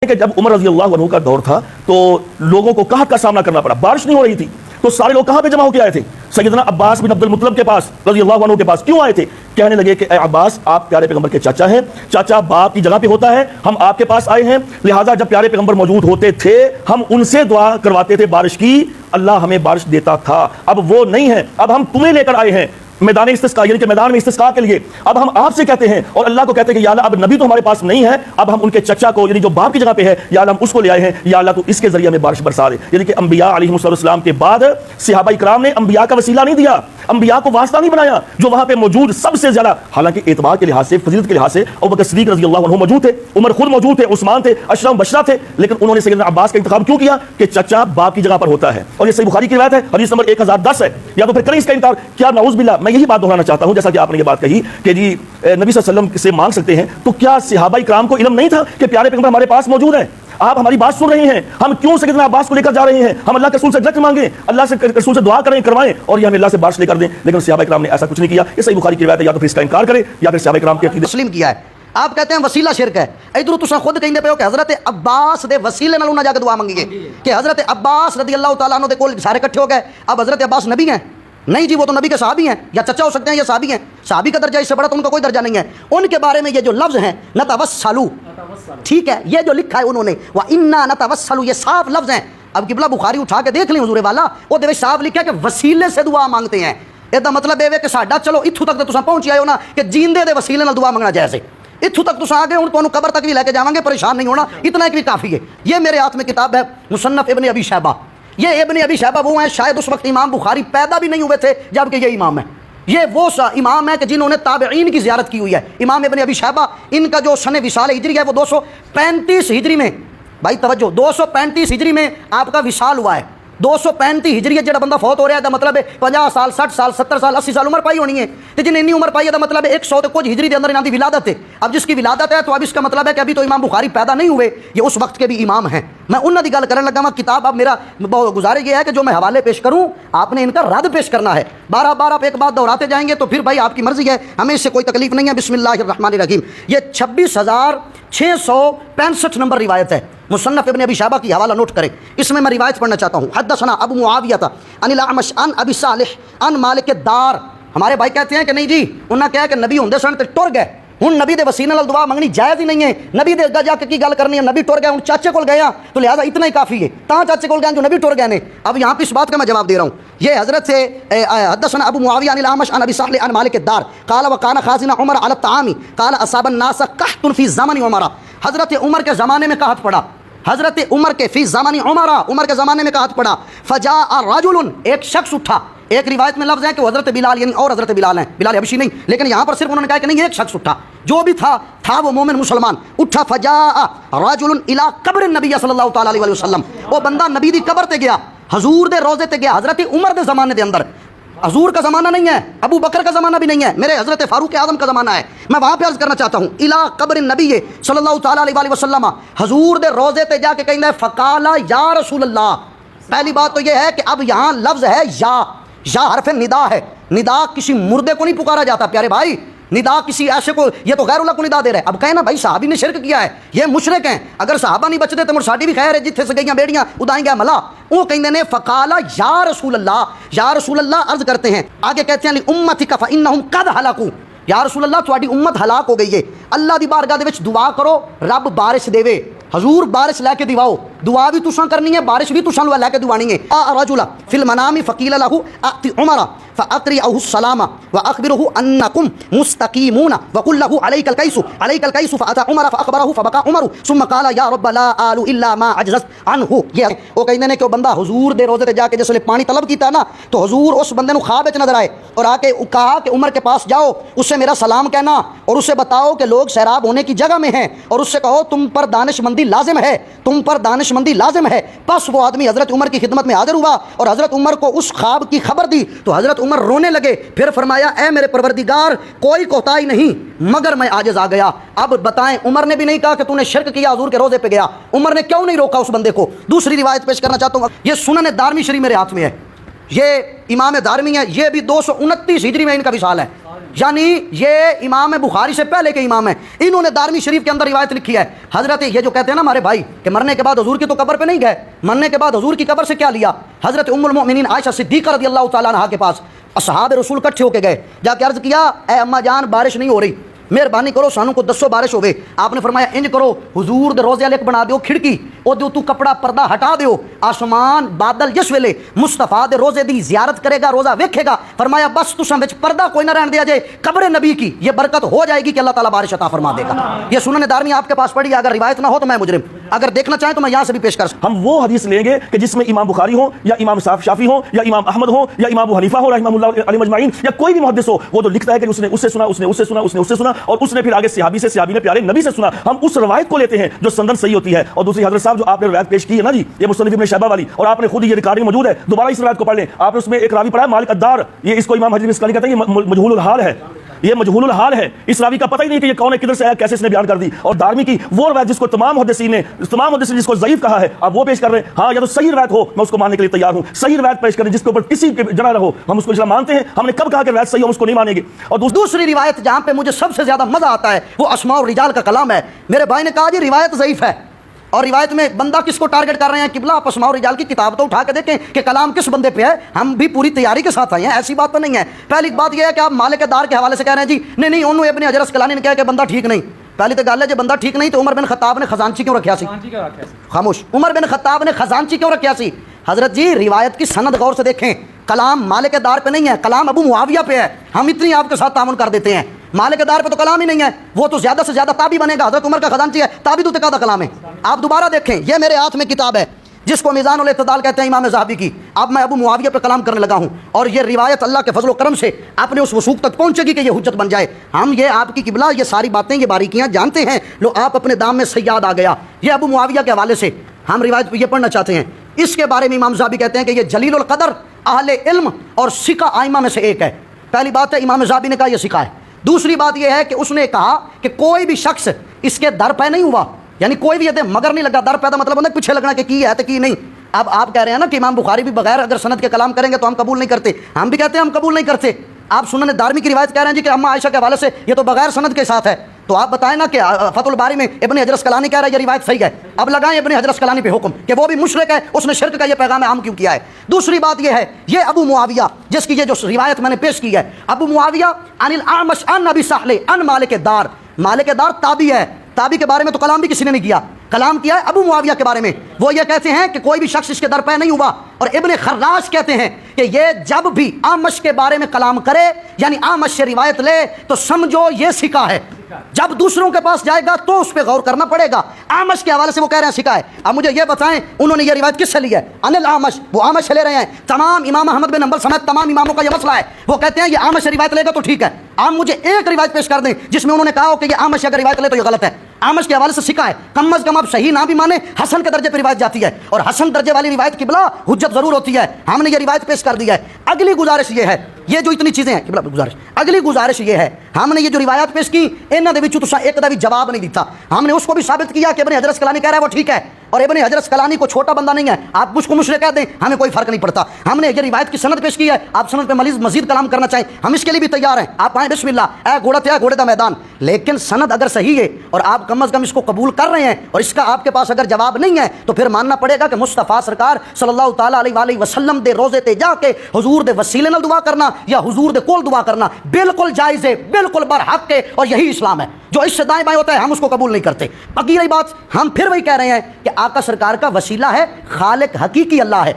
کہ جب عمر رضی اللہ عنہ کا دور تھا تو لوگوں کو قحط کا سامنا کرنا پڑا، بارش نہیں ہو رہی تھی، تو سارے لوگ کہاں پہ جمع ہو کے آئے تھے؟ سیدنا عباس بن عبد المطلب کے پاس رضی اللہ عنہ کے پاس کیوں آئے تھے؟ کہنے لگے کہ اے عباس، آپ پیارے پیغمبر کے چاچا ہیں، چاچا باپ کی جگہ پہ ہوتا ہے، ہم آپ کے پاس آئے ہیں، لہٰذا جب پیارے پیغمبر موجود ہوتے تھے ہم ان سے دعا کرواتے تھے بارش کی، اللہ ہمیں بارش دیتا تھا، اب وہ نہیں ہے، اب ہم تمہیں لے کر آئے ہیں میدان استسقاء، یعنی کہ میدان میں استسقاء کے لیے، اب ہم آپ سے کہتے ہیں اور اللہ کو کہتے ہیں کہ یا اللہ اب نبی تو ہمارے پاس نہیں ہے، اب ہم ان کے چچا کو یعنی جو باپ کی جگہ پہ ہے یا اللہ ہم اس کو لے آئے ہیں، یا اللہ تو اس کے ذریعے ہمیں بارش برسا دے۔ یعنی کہ انبیاء علیہم السلام کے بعد صحابہ کرام نے انبیاء کا وسیلہ نہیں دیا، انبیاء کو واسطہ نہیں بنایا، جو وہاں پہ موجود سب سے زیادہ حالانکہ اعتبار کے لحاظ سے فضیلت کے لحاظ سے ابوبکر صدیق رضی اللہ عنہ موجود تھے، عمر خود موجود تھے، عثمان تھے، اشرف بشرا تھے، لیکن انہوں نے سیدنا عباس کا انتخاب کیوں کیا کہ چچا باپ کی جگہ پر ہوتا ہے؟ اور یہ صحیح بخاری کی روایت ہے، حدیث نمبر 1010 ہے، یا تو پھر کریں اس کا انکار، کیا نعوذ باللہ میں یہی بات دہرانا چاہتا ہوں جیسا کہ آپ نے یہ بات کہی کہ جی نبی صلی اللہ علیہ وسلم سے مانگ سکتے ہیں، تو کیا صحابہ کرام کو علم نہیں تھا کہ پیارے پیغمبر ہمارے پاس موجود ہیں؟ آپ ہماری بات سن رہے ہیں، ہم کیوں سیدنا عباس کو لے کر جا رہے ہیں؟ ہم اللہ کے رسول سے ڈائریکٹ مانگیں، اللہ سے رسول سے دعا کریں کروائیں اور یہ ہمیں اللہ سے بارش لے کر دیں، لیکن صحابہ کرام نے ایسا کچھ نہیں کیا۔ یہ صحیح بخاری کی روایت ہے، یا تو پھر اس کا انکار کریں یا پھر صحابہ کرام کے عقیدے تسلیم کیا ہے۔ آپ کہتے ہیں وسیلہ شرک ہے، ادھر تساں خود کہندے پے ہو کہ حضرت عباس دے وسیلے نال انہاں جا کے دعا منگی گے کہ حضرت عباس رضی اللہ تعالیٰ عنہ دے کول سارے اکٹھے ہو گئے، اب حضرت عباس نبی ہیں؟ نہیں جی، وہ تو نبی کے صحابی ہیں، یا چچا ہو سکتے ہیں یا صحابی ہیں، صحابی کا درجہ اس سے بڑا تو ان کا کوئی درجہ نہیں ہے۔ ان کے بارے میں یہ جو لفظ ہیں نتوسلو، ٹھیک ہے، یہ جو لکھا ہے انہوں نے وَإِنَّا نَتَوَسَّلُ، یہ صاف لفظ ہیں۔ اب قبلہ بخاری اٹھا کے دیکھ لیں حضور والا، وہ دے صاف لکھا ہے کہ وسیلے سے دعا مانگتے ہیں۔ یہ مطلب ہے کہ ساڈا چلو اتھوں تک تو تساں پہنچ آئے ہو نا کہ جیندے دے وسیلے نال دعا منگنا جائز ہے، اتھوں تک تساں آ گئے، ہن تانوں قبر تک بھی لے کے جاواں گے، پریشان نہیں ہونا، اتنا ایک بھی کافی ہے۔ یہ میرے ہاتھ میں کتاب ہے مصنف ابن ابی شیبہ، یہ ابن ابی شیبہ وہ ہیں شاید اس وقت امام بخاری پیدا بھی نہیں ہوئے تھے جبکہ یہ امام ہے، یہ وہ امام ہے کہ جنہوں نے تابعین کی زیارت کی ہوئی ہے۔ امام ابن ابی شیبہ، ان کا جو سن وصال ہجری ہے وہ 235 ہجری میں، بھائی توجہ، 235 ہجری میں آپ کا وصال ہوا ہے۔ 235 ہجری ہے، جڑا بندہ فوت ہو رہا ہے دا مطلب ہے 50 سال 60 سال 70 سال 80 سال عمر پائی ہونی ہے، تو جن اتنی عمر پائی ہے دا مطلب ہے 100 کچھ ہجری دے اندر انہاں دی ولادت ہے۔ اب جس کی ولادت ہے تو اب اس کا مطلب ہے کہ ابھی تو امام بخاری پیدا نہیں ہوئے، یہ اس وقت کے بھی امام ہیں۔ میں انہاں دی گل کرنے لگا ہوں، کتاب اب میرا گزارش یہ ہے کہ جو میں حوالے پیش کروں آپ نے ان کا رد پیش کرنا ہے، بار بار آپ ایک بات دہراتے جائیں گے تو پھر بھائی آپ کی مرضی ہے، ہمیں اس سے کوئی تکلیف نہیں ہے۔ بسم اللہ الرحمن الرحیم، یہ 26,665 نمبر روایت ہے، مصنف ابن ابی شیبہ کی، حوالہ نوٹ کریں، اس میں روایت پڑھنا چاہتا ہوں۔ حدثنا ابو معاویہ عن الاعمش عن ابی صالح عن مالک الدار۔ ہمارے بھائی کہتے ہیں کہ نہیں جی، انہوں نے کہا کہ نبی ہوندے سن تے ٹر گئے، ہن نبی دے وسیلے نال دعا منگنی جائز ہی نہیں ہے، نبی دے اگے جا کے کی گل کرنی ہے، نبی ٹر گئے، ہن چاچے کول گئے ہیں تو لہذا اتنا ہی کافی ہے، تاں چاچے کول گئے جو نبی ٹر گئے نے۔ اب یہاں پہ اس بات کا میں جواب دے رہا ہوں، یہ حضرت سے حدثنا ابو معاویہ عن الاعمش عن ابی صالح عن مالک الدار قال وكان خازن عمر على الطعام قال اصاب الناس قحط في زمن عمر، حضرت عمر کے زمانے میں قحط پڑا، حضرت عمر کے فی زمانی عمر کے زمانے میں قحط پڑا، فجاء رجل، ایک شخص اٹھا، ایک روایت میں لفظ ہے کہ حضرت بلال یعنی اور حضرت بلال ہیں، بلال حبشی نہیں، لیکن یہاں پر صرف انہوں نے کہا کہ نہیں ایک شخص اٹھا، جو بھی تھا وہ مومن مسلمان اٹھا، فجاء رجل الى قبر النبی صلی اللہ تعالی علیہ وسلم، وہ بندہ نبی دی قبر تے گیا، حضور دے روزے تے گیا، حضرت عمر دے زمانے دے اندر، حضور کا زمانہ نہیں ہے، ابو بکر کا زمانہ بھی نہیں ہے، میرے حضرت فاروق اعظم کا زمانہ ہے، میں وہاں پہ عرض کرنا چاہتا ہوں، الی قبر النبی صلی اللہ تعالی علیہ وسلم، حضور دے روزے تے جا کے کہندا ہے فقال یا رسول اللہ۔ پہلی بات تو یہ ہے کہ اب یہاں لفظ ہے یا حرف ندا ہے، ندا کسی مردے کو نہیں پکارا جاتا پیارے بھائی، ندا کسی ایسے کو، یہ تو غیر اللہ کو ندا دے رہا ہے۔ اب کہیں نا بھائی صحابی نے شرک کیا ہے، یہ مشرک ہیں، اگر صحابہ نہیں بچتے تو ساڈی بھی خیر ہے، جتھے سے گئیاں بیڑیاں ادائیں گیا ملا، وہ کہندے نے فقال یا رسول اللہ، یا رسول اللہ عرض کرتے ہیں، آگے کہتے ہیں لامتک فانہم قد ہلکوا، یا رسول اللہ تہاڈی امت ہلاک ہو گئی ہے، اللہ دی بارگاہ دے وچ دعا کرو رب بارش دے، حضور بارش لے کے دیواؤ، دعا بھی تساں کرنی ہے، بارش بھی تساں لے کے دیوانی ہے۔ رجل فی المنام فقیل له ات عمر فاقرئه السلام واخبره انکم مستقیمون وقل له عليك الكيس فاتى عمر فاخبره فبكى عمر ثم قال یا رب لا آل الا ما عجزت عنه۔ یہ وہ کہندے نے کہ وہ بندہ حضور دے روزے تے جا کے جس نے پانی طلب کیتا نا تو حضور اس بندے نو خواب وچ نظر آئے اور آ کے کہا کہ عمر کے پاس جاؤ، اس سے میرا سلام کہنا اور اسے بتاؤ کہ لوگ سیراب ہونے کی جگہ میں ہیں، اور اس سے کہو تم پر دانش مندی لازم ہے، تم پر دانش مندی لازم ہے۔ پس وہ آدمی حضرت عمر کی خدمت میں حاضر ہوا اور حضرت عمر کو اس خواب کی خبر دی تو حضرت عمر رونے لگے، پھر فرمایا اے میرے پروردگار کوئی کوتاہی نہیں مگر میں عاجز آ گیا۔ اب بتائیں عمر نے بھی نہیں کہا کہ تو نے شرک کیا، حضور کے روزے پہ گیا، عمر نے کیوں نہیں روکا اس بندے کو؟ دوسری روایت پیش کرنا چاہتا ہوں، یہ سنن دارمی شریف میرے ہاتھ میں ہے، یہ امام دارمی ہے، یہ بھی 229 ہجری میں ان کا وصال ہے، یعنی یہ امام بخاری سے پہلے کے امام ہیں. انہوں نے دارمی شریف کے اندر روایت لکھی ہے. حضرت یہ جو کہتے ہیں نا ہمارے بھائی کہ مرنے کے بعد حضور کی تو قبر پہ نہیں گئے, مرنے کے بعد حضور کی قبر سے کیا لیا؟ حضرت ام المؤمنین عائشہ صدیقہ رضی اللہ تعالیٰ عنہا کے پاس اصحاب رسول کٹھے ہو کے گئے, جا کے عرض کیا اے اماں جان بارش نہیں ہو رہی, مہربانی کرو سانو کو دسو بارش ہوئے. آپ نے فرمایا انج کرو حضور دے روزے لک بنا دیو کھڑکی او دیو تو کپڑا پردہ ہٹا دیو, آسمان بادل جس ویلے مصطفیٰ دے روزے دی زیارت کرے گا روزہ ویکھے گا, فرمایا بس تساں وچ پردہ کوئی نہ رہن دیا جائے, قبر نبی کی یہ برکت ہو جائے گی کہ اللہ تعالیٰ بارش عطا فرما دے گا. یہ سنن دارمی آپ کے پاس پڑھی ہے, اگر روایت نہ ہو تو میں مجرم, اگر دیکھنا چاہیں تو میں یہاں سے بھی پیش کر سکتا ہوں. ہم وہ حدیث لیں گے کہ جس میں امام بخاری ہو یا امام شافعی ہو یا امام احمد ہو یا امام ابو حنیفہ ہو رحمہ اللہ علیہ مجمعین, یا کوئی بھی محدث ہو, وہ جو لکھتا ہے کہ اس نے اس سے سنا, اس نے اس سے سنا, اس نے اس سے سنا, اور اس نے پھر آگے صحابی سے, صحابی نے پیارے نبی سے سنا. ہم اس روایت کو لیتے ہیں جو سندن صحیح ہوتی ہے. اور دوسری حضرت صاحب جو آپ نے روایت پیش کی ہے نا جی, یہ مصنف ابن شیبہ والی, اور آپ نے خود یہ ریکارڈنگ موجود ہے, دوبارہ اس روایت کو پڑھ لیں. آپ نے اس میں ایک راوی پڑھا ہے مالک الدار, یہ اس کو امام حجر اسقلانی کہتے ہیں یہ مجہول الحال ہے, یہ مجہول الحال ہے. اس راوی کا پتہ ہی نہیں کہ یہ کون ہے, کدھر سے آیا, کیسے اس نے بیان کر دی. اور دارمی کی وہ روایت جس کو تمام محدثین نے جس کو ضعیف کہا ہے, آپ وہ پیش کر رہے ہیں. ہاں یا تو صحیح روایت ہو, میں اس کو ماننے کے لیے تیار ہوں. صحیح روایت پیش کریں جس کے اوپر کسی جنا رہو, ہم اس کو اسلام مانتے ہیں. ہم نے کب کہا کہ روایت صحیح ہم اس کو نہیں مانیں گے. اور دوسری روایت جہاں پہ مجھے سب سے زیادہ مزہ آتا ہے وہ اسماء الرجال کا کلام ہے. میرے بھائی نے کہا جی روایت ضعیف ہے, اور روایت میں بندہ کس کو ٹارگٹ کر رہے ہیں؟ قبلہ آپ اسماء الرجال کی کتاب تو اٹھا کے دیکھیں کہ کلام کس بندے پہ ہے. ہم بھی پوری تیاری کے ساتھ آئے ہیں, ایسی بات تو نہیں ہے. پہلی بات یہ ہے کہ آپ مالک دار کے حوالے سے کہہ رہے ہیں جی نہیں انہوں ابن حجر اسقلانی نے کہا کہ بندہ ٹھیک نہیں. پہلی تو گل ہے جب بندہ ٹھیک نہیں تو عمر بن خطاب نے خزانچی کیوں رکھیا سی؟ خاموش, عمر بن خطاب نے خزانچی کیوں رکھیا سی؟ حضرت جی روایت کی سند غور سے دیکھیں, کلام مالک دار پہ نہیں ہے, کلام ابو معاویہ پہ ہے. ہم اتنی آپ کے ساتھ تعاون کر دیتے ہیں, مالک دار پہ تو کلام ہی نہیں ہے, وہ تو زیادہ سے زیادہ تابی بنے گا. حضرت عمر کا خزانچی ہے, تابی تو تقاضا کلام ہے. آپ دوبارہ دیکھیں, یہ میرے ہاتھ میں کتاب ہے جس کو میزان الاعتدال کہتے ہیں امام ذہبی کی. اب میں ابو معاویہ پہ کلام کرنے لگا ہوں, اور یہ روایت اللہ کے فضل و کرم سے اپنے اس وثوق تک پہنچے گی کہ یہ حجت بن جائے. ہم یہ آپ کی قبلہ یہ ساری باتیں یہ باریکیاں جانتے ہیں. لو آپ اپنے دام میں سیاد آ گیا. یہ ابو معاویہ کے حوالے سے ہم روایت یہ پڑھنا چاہتے ہیں. اس کے بارے میں امام ذہبی کہتے ہیں کہ یہ جلیل القدر اہل علم اور سکہ آئمہ میں سے ایک ہے. پہلی بات ہے امام ذہبی نے کہا یہ سکہ ہے. دوسری بات یہ ہے کہ اس نے کہا کہ کوئی بھی شخص اس کے در پہ نہیں ہوا, یعنی کوئی بھی یہ مگر نہیں لگا. در پیدا مطلب ہوتا ہے پیچھے لگنا کہ کی ہے تو کی نہیں. اب آپ کہہ رہے ہیں نا کہ امام بخاری بھی بغیر اگر سند کے کلام کریں گے تو ہم قبول نہیں کرتے. ہم بھی کہتے ہیں ہم قبول نہیں کرتے. آپ سنن دارمی کی روایت کہہ رہے ہیں جی کہ اماں عائشہ کے حوالے سے یہ تو بغیر سند کے ساتھ ہے. تو آپ بتائیں نا کہ فتح الباری میں ابن حجر اسقلانی کہہ رہا ہے یہ روایت صحیح ہے. اب لگائیں ابن حجر اسقلانی پہ حکم کہ وہ بھی مشرک ہے, اس نے شرک کا یہ پیغام عام کیوں کیا ہے. دوسری بات یہ ہے, یہ ابو معاویہ جس کی یہ جو روایت میں نے پیش کی ہے, ابو معاویہ عن الاعمش عن ابی صالح عن مالک دار. مالک دار تابعی ہے, تابعی کے بارے میں تو کلام بھی کسی نے نہیں کیا, کلام کیا ہے ابو معاویہ کے بارے میں. وہ یہ کہتے ہیں کہ کوئی بھی شخص اس کے در پہ نہیں ہوا. اور ابن خراش کہتے ہیں کہ یہ جب بھی آمش کے بارے میں کلام کرے, یعنی آمش سے روایت لے, تو سمجھو یہ سکہ ہے. جب دوسروں کے پاس جائے گا تو اس پہ غور کرنا پڑے گا. آمش کے حوالے سے وہ کہہ رہے ہیں سکہ ہے. اب مجھے یہ بتائیں انہوں نے یہ روایت کس سے لی ہے؟ انل آمش, وہ آمش سے لے رہے ہیں. تمام امام احمد بن حنبل سمیت تمام اماموں کا یہ مسئلہ ہے, وہ کہتے ہیں یہ آمش سے روایت لے گا تو ٹھیک ہے. آپ مجھے ایک روایت پیش کر دیں جس میں انہوں نے کہا ہو کہ یہ آمش اگر روایت لے تو یہ غلط ہے. آمش کے حوالے سے سکہ ہے, کم از کم آپ صحیح نہ بھی مانے حسن کے درجے پہ روایت جاتی ہے, اور حسن درجے والی روایت قبلہ حجت ضرور ہوتی ہے. ہم نے یہ روایت پیش کر دی ہے. اگلی گزارش یہ ہے, یہ جو اتنی چیزیں ہیں قبلہ گزارش, اگلی گزارش یہ ہے, ہم نے یہ جو روایات پیش کی انہاں دے وچوں تساں ایک دا بھی جواب نہیں دیتا. ہم نے اس کو بھی ثابت کیا کہ ابن حجر اسقلانی کہہ رہا ہے وہ ٹھیک ہے, اور ابن حجر اسقلانی کو چھوٹا بندہ نہیں ہے. آپ مجھ کو مشرک کہہ دیں, ہمیں کوئی فرق نہیں پڑتا. ہم نے یہ روایت کی سند پیش کی ہے, آپ سند پہ مزید کلام کرنا چاہیں ہم اس کے لیے بھی تیار ہیں. آپ آئیں بسم اللہ, اے گھوڑا تھیا گھوڑے دا میدان. لیکن سند اگر صحیح ہے اور آپ کم از کم اس کو قبول کر رہے ہیں, اور اس کا آپ کے پاس اگر جواب نہیں ہے, تو پھر ماننا پڑے گا کہ مصطفیٰ سرکار صلی اللہ تعالیٰ علیہ وآلہ وسلم دے روزے تے جا کے حضور دے وسیلے نال دعا کرنا یا حضور دے کول دعا کرنا بالکل جائز ہے, بالکل برحق ہے, اور یہی اسلام ہے. جو اس سے دائیں بائیں ہوتا ہے ہم اس کو قبول نہیں کرتے. باقی رہی بات, ہم پھر وہی کہہ رہے ہیں کہ آقا سرکار کا وسیلہ ہے خالق حقیقی اللہ ہے.